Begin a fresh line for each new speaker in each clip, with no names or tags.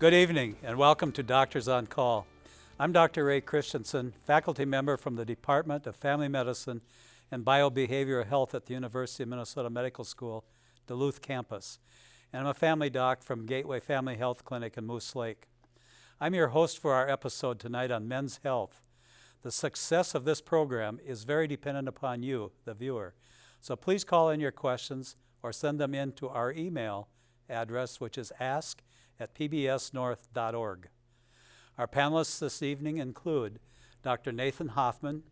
Good evening and welcome to Doctors on Call. I'm Dr. Ray Christensen, faculty member from the Department of Family Medicine and Biobehavioral Health at the University of Minnesota Medical School, Duluth campus. And I'm a family doc from Gateway Family Health Clinic in Moose Lake. I'm your host for our episode tonight on men's health. The success of this program is very dependent upon you, the viewer. So please call in your questions or send them in to our email address, which is ask@pbsnorth.org. Our panelists this evening include Dr. Nathan Hoffman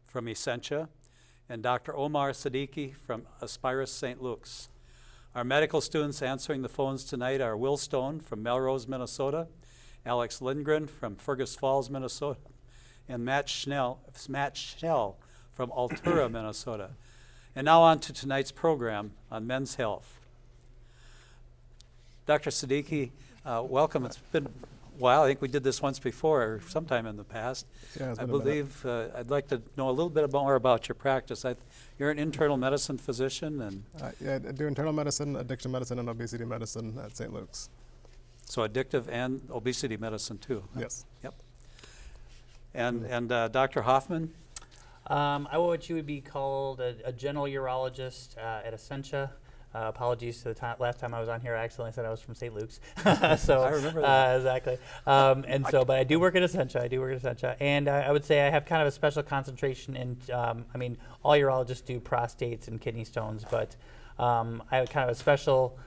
from Essentia and Dr. Umar Siddiqui from Aspirus St. Luke's. Our medical students answering the phones tonight are Will Stone from Melrose, Minnesota, Alex Lindgren from Fergus Falls, Minnesota, and Matt Schell from Altura, Minnesota. And now on to tonight's program on men's health. Dr. Sadiki, welcome. It's been a while. I think we did this once before, or sometime in the past.
Yeah,
I believe I'd like to know a little bit more about your practice. You're an internal medicine physician, and
yeah, I do internal medicine, addiction medicine, and obesity medicine at St. Luke's.
so addictive and obesity medicine too.
Yes.
Yep. And Dr. Hoffman?
What you would be called a general urologist at Essentia. Apologies to the last time I was on here, I accidentally said I was from St. Luke's. So
I remember that.
Exactly. But I do work at Essentia. And I would say I have kind of a special concentration in, all urologists do prostates and kidney stones, but I have kind of a special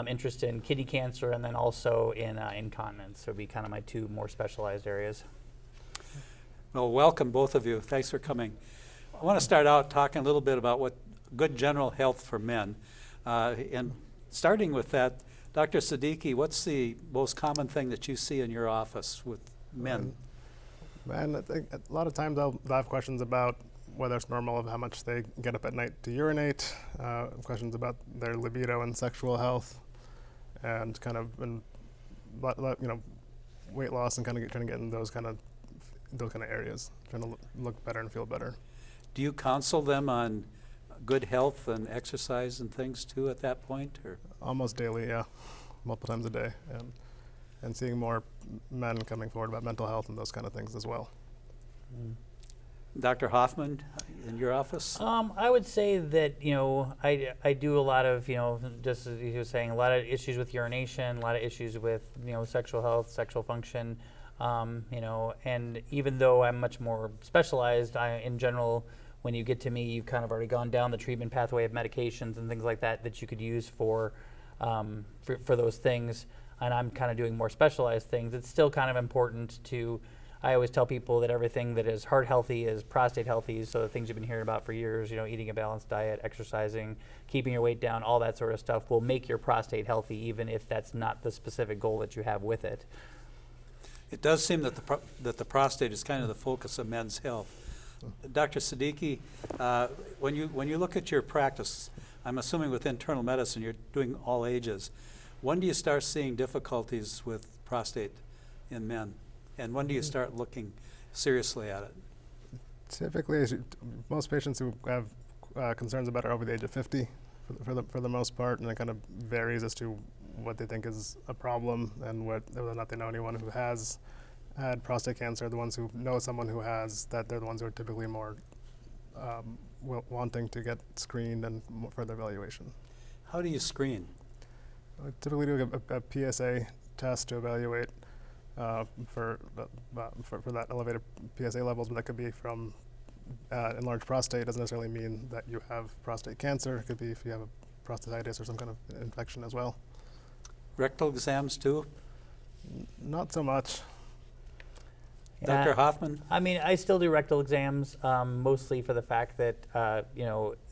interest in kidney cancer and then also in incontinence. So it would be kind of my two more specialized areas.
Well, welcome both of you. Thanks for coming. I want to start out talking a little bit about what good general health for men. And starting with that, Dr. Siddiqui, what's the most common thing that you see in your office with men?
And I think a lot of times I'll have questions about whether it's normal of how much they get up at night to urinate, questions about their libido and sexual health, and kind of weight loss and kind of trying to get in those kind of areas, trying to look better and feel better.
Do you counsel them on good health and exercise and things too at that point? Or?
Almost daily, yeah, multiple times a day, and seeing more men coming forward about mental health and those kind of things as well.
Dr. Hoffman, in your office?
I would say that, I do a lot of, just as you were saying, a lot of issues with urination, a lot of issues with, sexual health, sexual function, and even though I'm much more specialized, in general, when you get to me, you've kind of already gone down the treatment pathway of medications and things like that you could use for those things, and I'm kind of doing more specialized things. It's still kind of important I always tell people that everything that is heart healthy is prostate healthy, so the things you've been hearing about for years, eating a balanced diet, exercising, keeping your weight down, all that sort of stuff will make your prostate healthy, even if that's not the specific goal that you have with it.
It does seem that the prostate is kind of the focus of men's health. Dr. Siddiqui, when you look at your practice, I'm assuming with internal medicine you're doing all ages. When do you start seeing difficulties with prostate in men? And when do you start looking seriously at it?
Typically, most patients who have concerns about it are over the age of 50 for the most part, and it kind of varies as to what they think is a problem and whether or not they know anyone who has had prostate cancer. The ones who know someone who has, that they're the ones who are typically more wanting to get screened and further evaluation.
How do you screen?
We typically do a PSA test to evaluate for that elevated PSA levels, but that could be from enlarged prostate. It doesn't necessarily mean that you have prostate cancer. It could be if you have a prostatitis or some kind of infection as well.
Rectal exams too?
Not so much.
Dr. Hoffman?
I still do rectal exams, mostly for the fact that,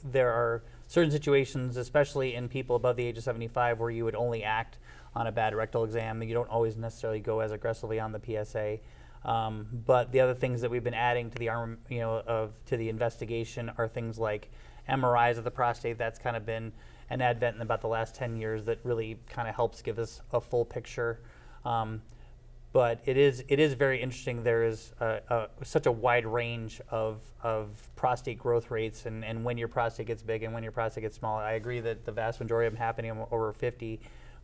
there are certain situations, especially in people above the age of 75, where you would only act on a bad rectal exam. You don't always necessarily go as aggressively on the PSA. But the other things that we've been adding to the to the investigation are things like MRIs of the prostate. That's kind of been an advent in about the last 10 years that really kind of helps give us a full picture. But it is very interesting. There is such a wide range of prostate growth rates and when your prostate gets big and when your prostate gets small. I agree that the vast majority of them happening over 50,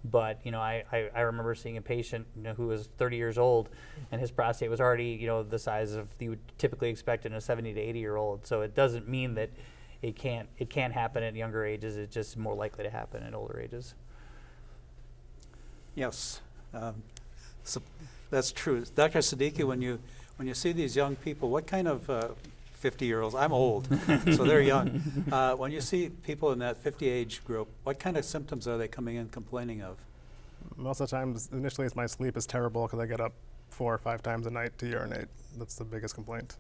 But I remember seeing a patient who was 30 years old, and his prostate was already the size of you would typically expect in a 70 to 80-year-old. So it doesn't mean that it can't happen at younger ages. It's just more likely to happen at older ages.
Yes, so that's true. Dr. Siddiqui, when you see these young people, what kind of 50-year-olds? I'm old, so they're young. When you see people in that 50 age group, what kind of symptoms are they coming in complaining of?
Most of the times, initially, my sleep is terrible because I get up 4 or 5 times a night to urinate. That's the biggest complaint.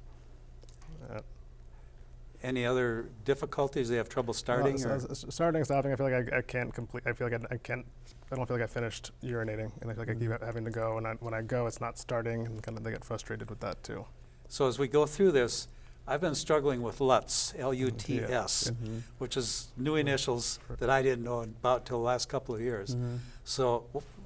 Any other difficulties? They have trouble starting?
Starting, stopping. I feel like I can't complete. I feel like I can't. I don't feel like I finished urinating, and I feel like I keep having to go. And when I go, it's not starting, and kind of they get frustrated with that too.
So as we go through this, I've been struggling with LUTS, L-U-T-S, which is new initials that I didn't know about till the last couple of years. So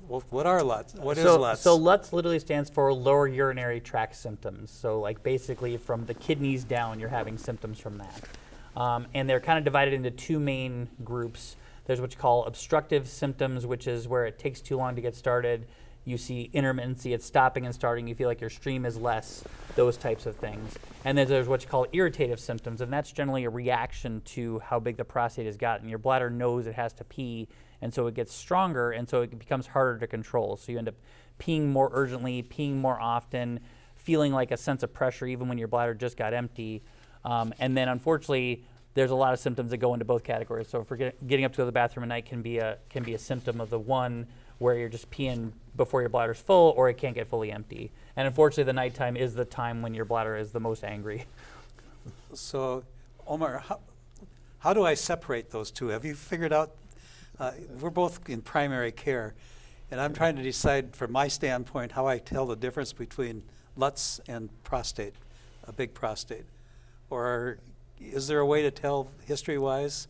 what are LUTS? What is LUTS?
So LUTS literally stands for lower urinary tract symptoms. So like basically from the kidneys down, you're having symptoms from that. And they're kind of divided into 2 main groups. There's what you call obstructive symptoms, which is where it takes too long to get started. You see intermittency, it's stopping and starting, you feel like your stream is less, those types of things. And then there's what you call irritative symptoms, and that's generally a reaction to how big the prostate has gotten. Your bladder knows it has to pee, and so it gets stronger, and so it becomes harder to control. So you end up peeing more urgently, peeing more often, feeling like a sense of pressure even when your bladder just got empty. And then unfortunately, there's a lot of symptoms that go into both categories. So if getting up to go to the bathroom at night can be a symptom of the one where you're just peeing before your bladder's full, or it can't get fully empty. And unfortunately, the nighttime is the time when your bladder is the most angry.
So, Umar, how do I separate those two? Have you figured out? We're both in primary care, and I'm trying to decide, from my standpoint, how I tell the difference between LUTS and prostate, a big prostate. Or is there a way to tell history-wise?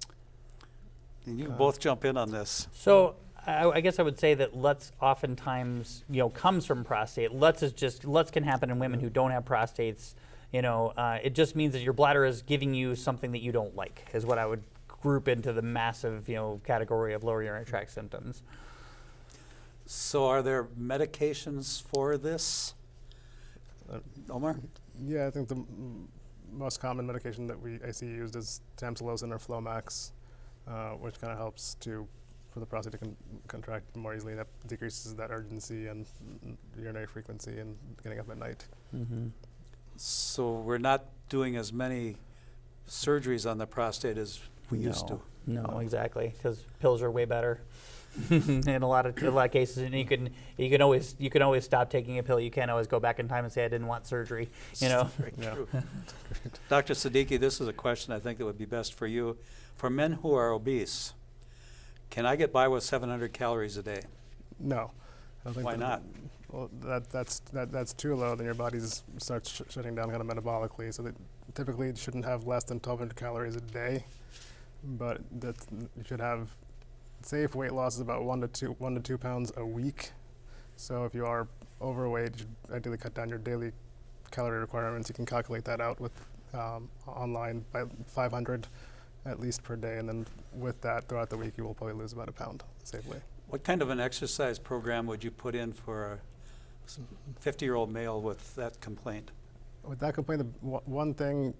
And you both jump in on this.
So I guess I would say that LUTS oftentimes, comes from prostate. LUTS can happen in women who don't have prostates. It just means that your bladder is giving you something that you don't like, is what I would group into the massive, category of lower urinary tract symptoms.
So are there medications for this, Omar?
Yeah, I think the most common medication that I see used is Tamsulosin or Flomax, which kind of helps for the prostate to contract more easily. That decreases that urgency and urinary frequency and getting up at night.
So we're not doing as many surgeries on the prostate as we used to.
No, exactly, because pills are way better in a lot of cases, and you can always stop taking a pill. You can't always go back in time and say I didn't want surgery.
Very true. Dr. Siddiqui, this is a question I think that would be best for you. For men who are obese, can I get by with 700 calories a day?
No. I don't think
Why not?
Well, that's too low. Then your body starts shutting down kind of metabolically. So typically it shouldn't have less than 1,200 calories a day. But you should have safe weight loss is about 1 to 2 pounds a week. So if you are overweight, you should ideally cut down your daily calorie requirements. You can calculate that out with online by 500 at least per day, and then with that throughout the week you will probably lose about 1 pound safely.
What kind of an exercise program would you put in for a 50-year-old male with that complaint?
With that complaint, one thing,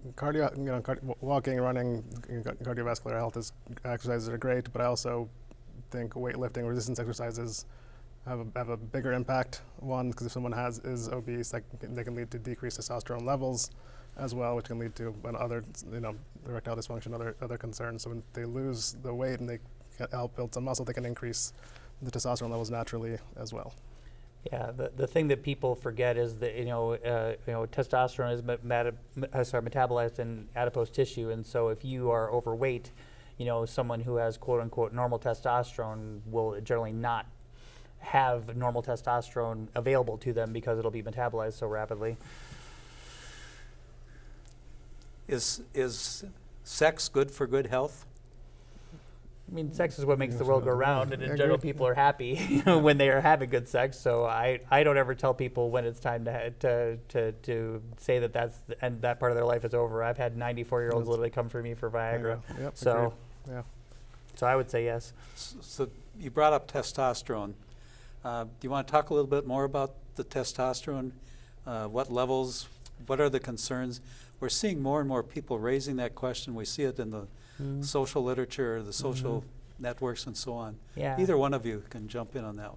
walking, running, cardiovascular health exercises are great, but I also think weightlifting, resistance exercises have a bigger impact. One, because if someone is obese, they can lead to decreased testosterone levels as well, which can lead to other, erectile dysfunction, other concerns. So when they lose the weight and they help build some muscle, they can increase the testosterone levels naturally as well.
Yeah, the thing that people forget is that testosterone is metabolized in adipose tissue, and so if you are overweight, someone who has quote unquote normal testosterone will generally not have normal testosterone available to them because it'll be metabolized so rapidly.
Is sex good for good health?
I mean, sex is what makes the world go round, and in general, people are happy when they are having good sex. So I don't ever tell people when it's time to say that that part of their life is over. I've had 94-year-olds literally come for me for Viagra.
Yep,
so,
yeah.
So I would say yes.
So you brought up testosterone. Do you want to talk a little bit more about the testosterone? What levels? What are the concerns? We're seeing more and more people raising that question. We see it in the social literature, the social networks, and so on.
Yeah.
Either one of you can jump in on that.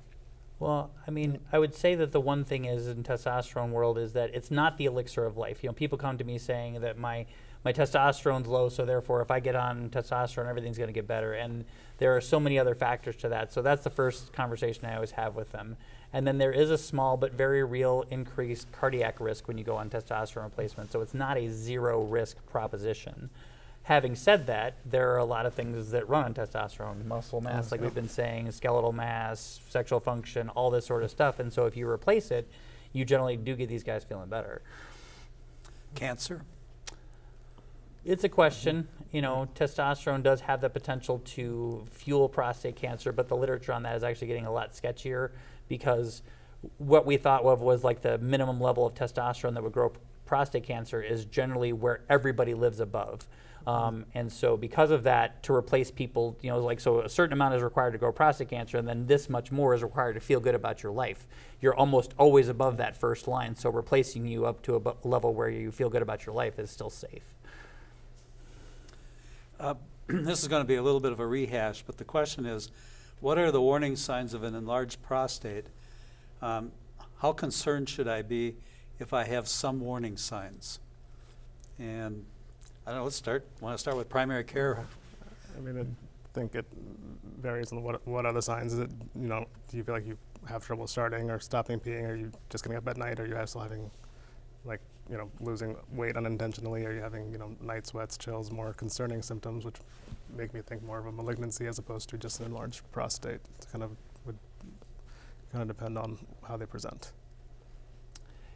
Well, I mean, I would say that the one thing is in testosterone world is that it's not the elixir of life. You know, people come to me saying that my testosterone's low, so therefore if I get on testosterone, everything's going to get better. And there are so many other factors to that. So that's the first conversation I always have with them. And then there is a small but very real increased cardiac risk when you go on testosterone replacement. So it's not a zero risk proposition. Having said that, there are a lot of things that run on testosterone, muscle mass, like we've been saying, skeletal mass, sexual function, all this sort of stuff. And so if you replace it, you generally do get these guys feeling better.
Cancer?
It's a question. You know, testosterone does have the potential to fuel prostate cancer, but the literature on that is actually getting a lot sketchier because what we thought of was like the minimum level of testosterone that would grow prostate cancer is generally where everybody lives above. And so because of that, to replace people, you know, like, so a certain amount is required to grow prostate cancer, and then this much more is required to feel good about your life. You're almost always above that first line, so replacing you up to a level where you feel good about your life is still safe.
This is going to be a little bit of a rehash, but the question is, what are the warning signs of an enlarged prostate? How concerned should I be if I have some warning signs? And I don't know, let's start. Want to start with primary care?
I mean, I think it varies on what are the signs. Is it, you know, do you feel like you have trouble starting or stopping peeing? Are you just getting up at night? Are you still having, like, you know, losing weight unintentionally? Are you having, you know, night sweats, chills, more concerning symptoms, which make me think more of a malignancy as opposed to just an enlarged prostate? It would depend on how they present.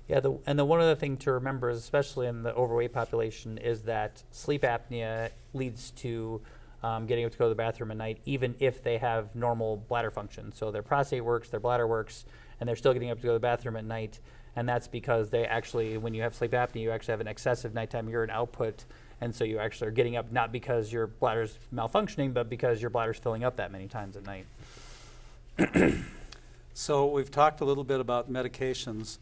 Yeah, the one other thing to remember, is, especially in the overweight population, is that sleep apnea leads to getting up to go to the bathroom at night, even if they have normal bladder function. So their prostate works, their bladder works, and they're still getting up to go to the bathroom at night. And that's because they actually, when you have sleep apnea, you actually have an excessive nighttime urine output. And so you actually are getting up not because your bladder's malfunctioning, but because your bladder's filling up that many times at night.
So we've talked a little bit about medications.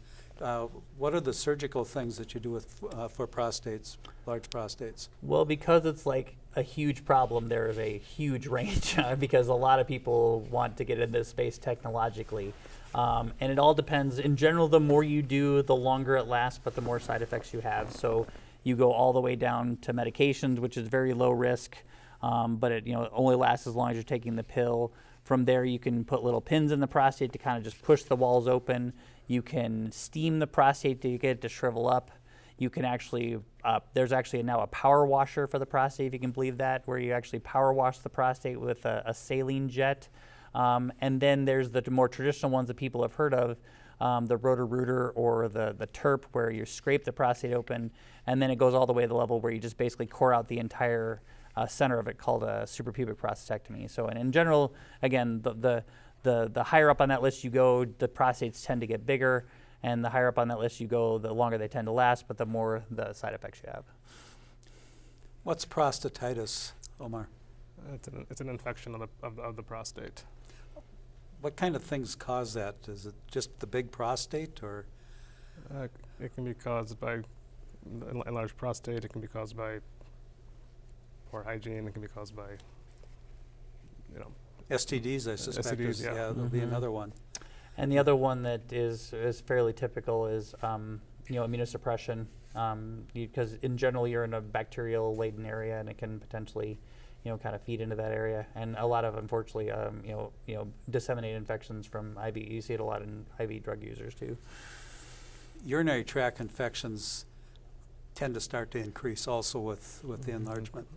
What are the surgical things that you do with for prostates, large prostates?
Well, because it's like a huge problem, there is a huge range because a lot of people want to get in this space technologically. And it all depends. In general, the more you do, the longer it lasts, but the more side effects you have. So you go all the way down to medications, which is very low risk, but it only lasts as long as you're taking the pill. From there, you can put little pins in the prostate to kind of just push the walls open. You can steam the prostate to get it to shrivel up. You can actually, there's actually now a power washer for the prostate, if you can believe that, where you actually power wash the prostate with a saline jet. And then there's the more traditional ones that people have heard of, the Roto-Rooter or the TURP, where you scrape the prostate open, and then it goes all the way to the level where you just basically core out the entire center of it, called a suprapubic prostatectomy. So, and in general, again, the higher up on that list you go, the prostates tend to get bigger, and the higher up on that list you go, the longer they tend to last, but the more the side effects you have.
What's prostatitis, Omar?
It's an infection of the prostate.
What kind of things cause that? Is it just the big prostate, or?
It can be caused by enlarged prostate. It can be caused by poor hygiene. It can be caused by,
STDs, I suspect.
STDs, yeah.
There'll be another one.
And the other one that is fairly typical is immunosuppression, because in general you're in a bacterial-laden area, and it can potentially, kind of feed into that area. And a lot of, unfortunately, disseminated infections from IV. You see it a lot in IV drug users too.
Urinary tract infections tend to start to increase also with the enlargement.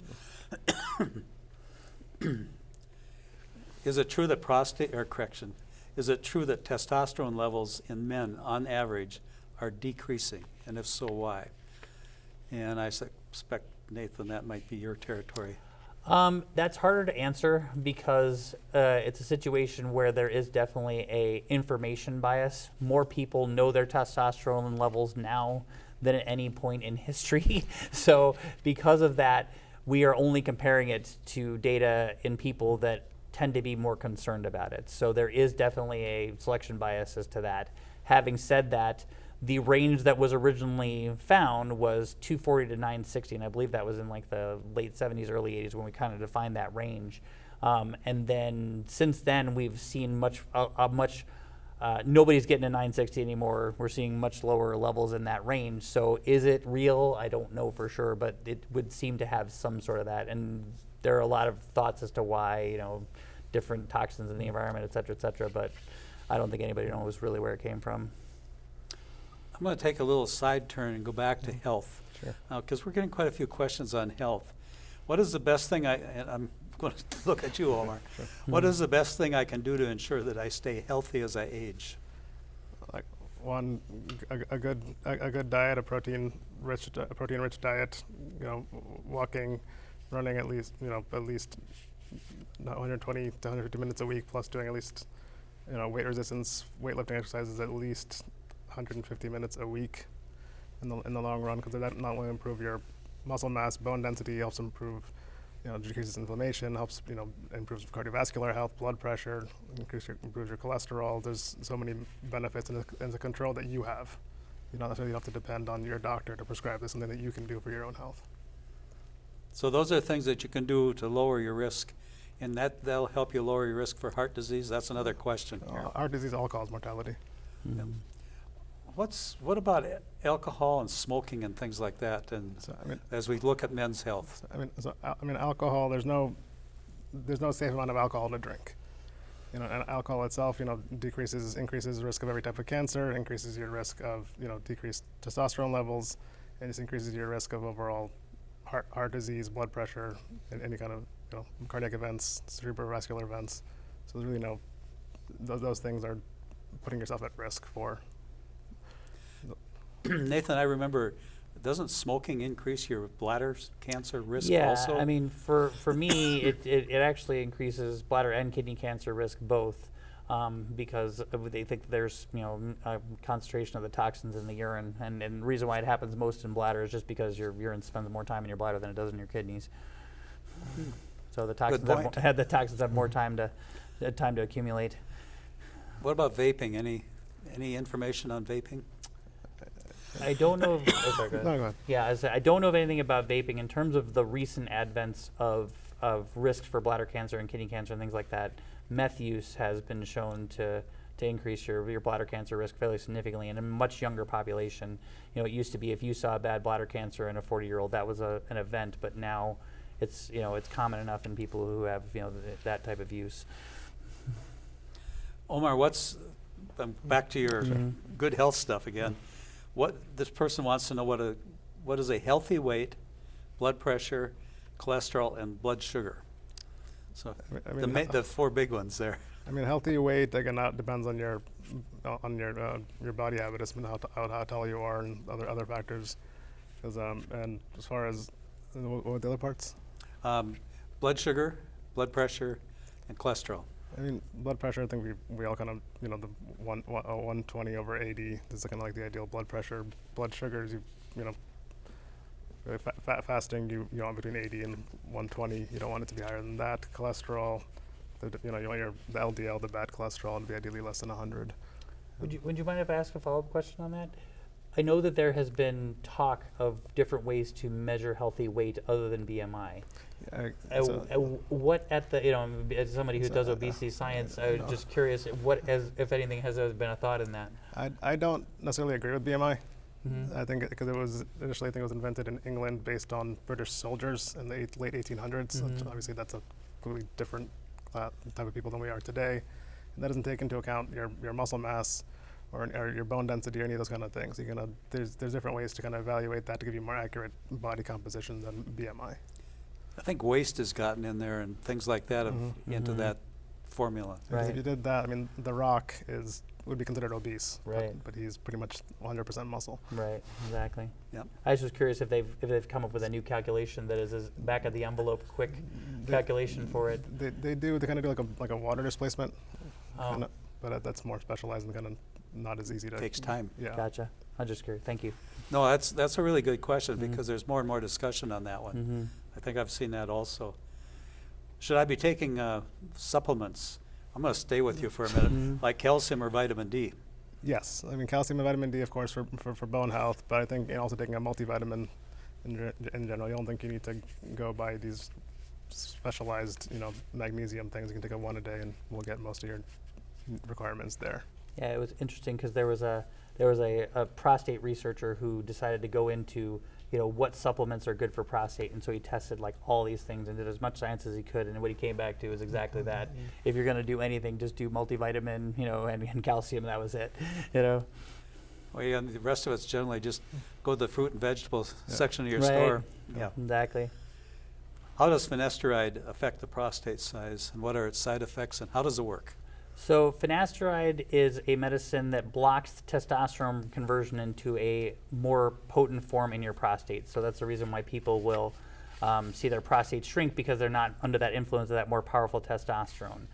Is it true that is it true that testosterone levels in men on average are decreasing? And if so, why? And I suspect, Nathan, that might be your territory.
That's harder to answer because it's a situation where there is definitely a information bias. More people know their testosterone levels now than at any point in history. So because of that, we are only comparing it to data in people that tend to be more concerned about it. So there is definitely a selection bias as to that. Having said that, the range that was originally found was 240 to 960, and I believe that was in like the late 70s, early 80s when we kind of defined that range. And then since then, we've seen nobody's getting a 960 anymore. We're seeing much lower levels in that range. So is it real? I don't know for sure, but it would seem to have some sort of that. And there are a lot of thoughts as to why, different toxins in the environment, et cetera, but I don't think anybody knows really where it came from.
I'm going to take a little side turn and go back to health.
Sure.
Because we're getting quite a few questions on health. What is the best thing and I'm going to look at you, Omar.
Sure.
What is the best thing I can do to ensure that I stay healthy as I age?
Like a good diet, a protein-rich diet. Walking, running at least 120 to 150 minutes a week, plus doing at least weight resistance, weightlifting exercises at least 150 minutes a week in the long run, because that not only improve your muscle mass, bone density, helps improve, decreases inflammation, helps, improves cardiovascular health, blood pressure, improves your cholesterol. There's so many benefits, and it's a control that you have. You don't necessarily have to depend on your doctor to prescribe this, something that you can do for your own health.
So those are things that you can do to lower your risk, and that'll help you lower your risk for heart disease. That's another question here.
Heart disease all cause mortality.
Mm-hmm.
Yep. What about alcohol and smoking and things like that? And as we look at men's health,
alcohol. There's no safe amount of alcohol to drink. And alcohol itself, increases risk of every type of cancer, increases your risk of decreased testosterone levels, and just increases your risk of overall heart disease, blood pressure, and any kind of cardiac events, cerebrovascular events. So there's really those things are putting yourself at risk for.
Nathan, I remember, doesn't smoking increase your bladder cancer risk also?
Yeah, I mean, for me, it actually increases bladder and kidney cancer risk both, because they think there's a concentration of the toxins in the urine, and the reason why it happens most in bladder is just because your urine spends more time in your bladder than it does in your kidneys. So the toxins have more time to accumulate.
What about vaping? Any information on vaping?
I don't know. Sorry, go ahead.
No, go ahead.
Yeah, I don't know of anything about vaping in terms of the recent advents of risks for bladder cancer and kidney cancer and things like that. Meth use has been shown to increase your bladder cancer risk fairly significantly in a much younger population. It used to be if you saw bad bladder cancer in a 40-year-old, that was an event, but now it's common enough in people who have that type of use.
Omar, back to your good health stuff again. What this person wants to know what is a healthy weight, blood pressure, cholesterol, and blood sugar. So the four big ones there.
Healthy weight again depends on your body habitus and how tall you are and other factors. And as far as what were the other parts?
Blood sugar, blood pressure, and cholesterol.
Blood pressure, I think we all kind of, the 120 over 80 is kind of like the ideal blood pressure. Blood sugars, fasting, you want between 80 and 120. You don't want it to be higher than that. Cholesterol, you want the LDL, the bad cholesterol, to be ideally less than 100.
Would you mind if I ask a follow-up question on that? I know that there has been talk of different ways to measure healthy weight other than BMI. What at the as somebody who does obesity science, I was just curious if anything has been a thought in that.
I don't necessarily agree with BMI.
Mm-hmm.
I think because it was invented in England based on British soldiers in the late 1800s.
Mm-hmm.
So obviously that's a completely different type of people than we are today, and that doesn't take into account your muscle mass or your bone density or any of those kind of things. There's different ways to kind of evaluate that to give you more accurate body composition than BMI.
I think waste has gotten in there and things like that into that formula.
Right. If you did that, The Rock would be considered obese,
right?
But he's pretty much 100% muscle.
Right. Exactly.
Yep.
I was just curious if they've come up with a new calculation that is back of the envelope, quick calculation for it.
They kind of do like a water displacement,
Oh.
but that's more specialized and kind of not as easy to.
Takes time.
Yeah.
Gotcha. I'm just curious. Thank you.
No, that's a really good question because there's more and more discussion on that one. I think I've seen that also. Should I be taking supplements? I'm going to stay with you for a minute, like calcium or vitamin D.
Yes, I mean calcium and vitamin D, of course, for bone health, but I think also taking a multivitamin in general. You don't think you need to go by these specialized, magnesium things. You can take a one a day, and we'll get most of your requirements there.
Yeah, it was interesting because there was a prostate researcher who decided to go into what supplements are good for prostate, and so he tested like all these things and did as much science as he could, and what he came back to was exactly that. If you're going to do anything, just do multivitamin, and calcium. That was it,
Well, yeah, and the rest of it's generally just go to the fruit and vegetables section of your
Right.
store. Yeah.
Exactly.
How does finasteride affect the prostate size, and what are its side effects, and how does it work?
So finasteride is a medicine that blocks testosterone conversion into a more potent form in your prostate. So that's the reason why people will see their prostate shrink, because they're not under that influence of that more powerful testosterone.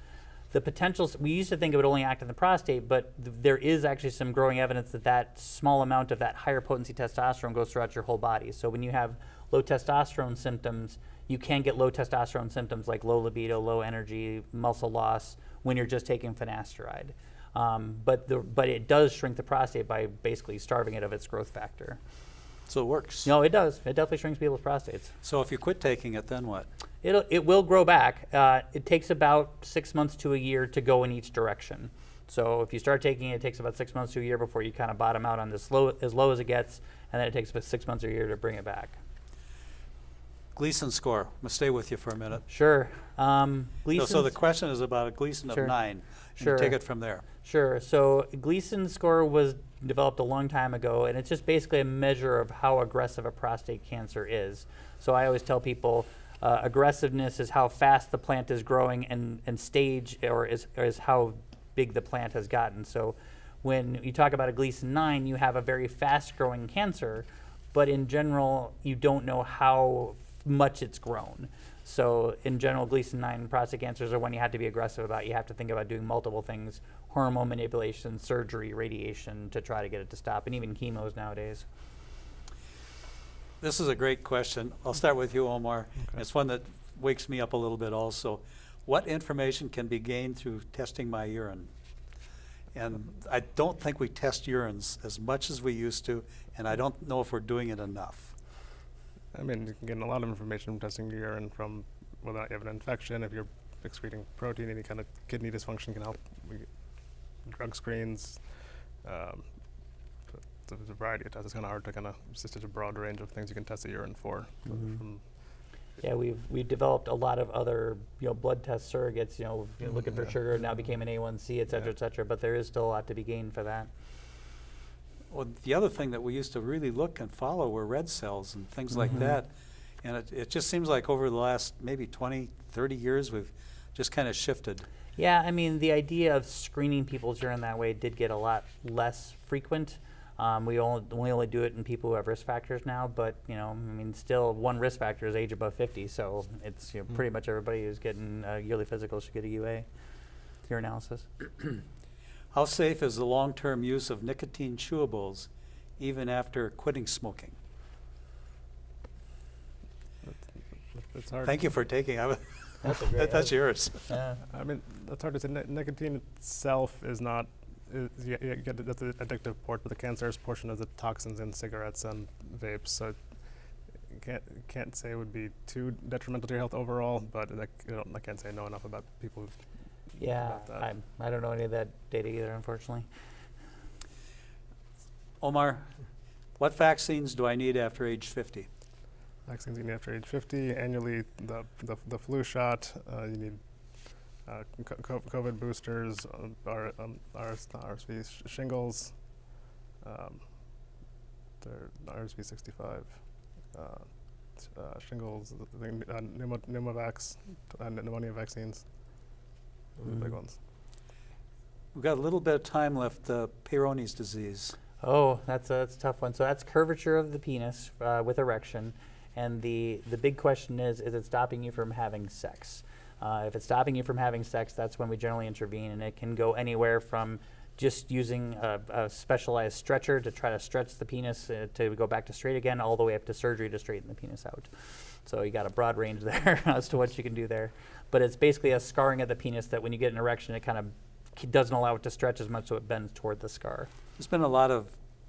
The potential, we used to think it would only act in the prostate, but there is actually some growing evidence that that small amount of that higher potency testosterone goes throughout your whole body. So when you have low testosterone symptoms, you can get low testosterone symptoms like low libido, low energy, muscle loss when you're just taking finasteride. But it does shrink the prostate by basically starving it of its growth factor.
So it works.
No, it does. It definitely shrinks people's prostates.
So if you quit taking it, then what?
It will grow back. It takes about 6 months to a year to go in each direction. So if you start taking it, it takes about 6 months to a year before you kind of bottom out on this as low as it gets, and then it takes about 6 months or a year to bring it back.
Gleason score. I'm going to stay with you for a minute.
Sure.
So the question is about a Gleason
Sure.
of 9. And
Sure.
you take it from there.
Sure. So Gleason score was developed a long time ago, and it's just basically a measure of how aggressive a prostate cancer is. So I always tell people aggressiveness is how fast the plant is growing, and stage is how big the plant has gotten. So when you talk about a Gleason 9, you have a very fast growing cancer, but in general, you don't know how much it's grown. So in general, Gleason 9 prostate cancers are one you have to be aggressive about. You have to think about doing multiple things: hormone manipulation, surgery, radiation, to try to get it to stop, and even chemos nowadays.
This is a great question. I'll start with you, Omar.
Okay.
It's one that wakes me up a little bit also. What information can be gained through testing my urine? And I don't think we test urines as much as we used to, and I don't know if we're doing it enough.
I mean, you can get a lot of information from testing your urine from whether or not you have an infection, if you're excreting protein, any kind of kidney dysfunction can help. We get drug screens. There's a variety of tests. It's kind of hard to it's just a broad range of things you can test the urine for.
Yeah, we've developed a lot of other blood test surrogates. Looking for sugar now became an A1C, et cetera, but there is still a lot to be gained for that.
Well, the other thing that we used to really look and follow were red cells and things like that. And it just seems like over the last maybe 20, 30 years, we've just kind of shifted.
Yeah, I mean, the idea of screening people's urine that way did get a lot less frequent. We only do it in people who have risk factors now, but still one risk factor is age above 50, so it's pretty much everybody who's getting a yearly physical should get a UA urinalysis.
How safe is the long-term use of nicotine chewables even after quitting smoking?
It's hard.
Thank you for taking.
That's
yours.
Yeah.
I mean, that's hard to say. Nicotine itself is not. You get that's the addictive part, but the cancerous portion is the toxins in cigarettes and vapes. So can't say it would be too detrimental to your health overall, but I can't say know enough about people.
Yeah,
About that.
I don't know any of that data either, unfortunately.
Omar, what vaccines do I need after age 50?
Vaccines you need after age 50 annually. The flu shot. You need COVID boosters, RSV shingles, RSV 65, shingles, pneumovax, pneumonia vaccines. Those are the big ones.
We've got a little bit of time left. Peyronie's disease.
Oh, that's a tough one. So that's curvature of the penis with erection, and the big question is it stopping you from having sex? If it's stopping you from having sex, that's when we generally intervene, and it can go anywhere from just using a specialized stretcher to try to stretch the penis to go back to straight again, all the way up to surgery to straighten the penis out. So you got a broad range there as to what you can do there. But it's basically a scarring of the penis that when you get an erection, it kind of doesn't allow it to stretch as much, so it bends toward the scar.
There's been a lot of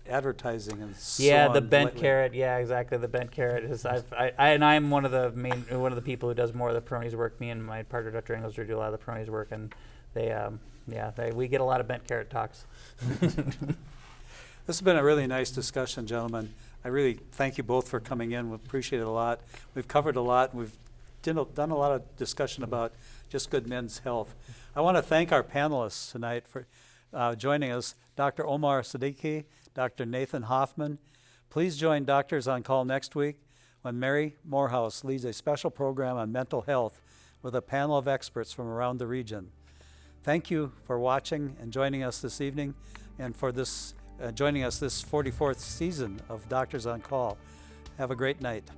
advertising and so
Yeah,
on
the bent
lately.
carrot. Yeah, exactly. The bent carrot is. I'm one of the people who does more of the Peroni's work. Me and my partner, Dr. Engelsler, do a lot of the Peroni's work, and we get a lot of bent carrot talks.
This has been a really nice discussion, gentlemen. I really thank you both for coming in. We appreciate it a lot. We've covered a lot. We've done a lot of discussion about just good men's health. I want to thank our panelists tonight for joining us, Dr. Umar Siddiqui, Dr. Nathan Hoffman. Please join Doctors on Call next week when Mary Morehouse leads a special program on mental health with a panel of experts from around the region. Thank you for watching and joining us this evening, and for this joining us this 44th season of Doctors on Call. Have a great night.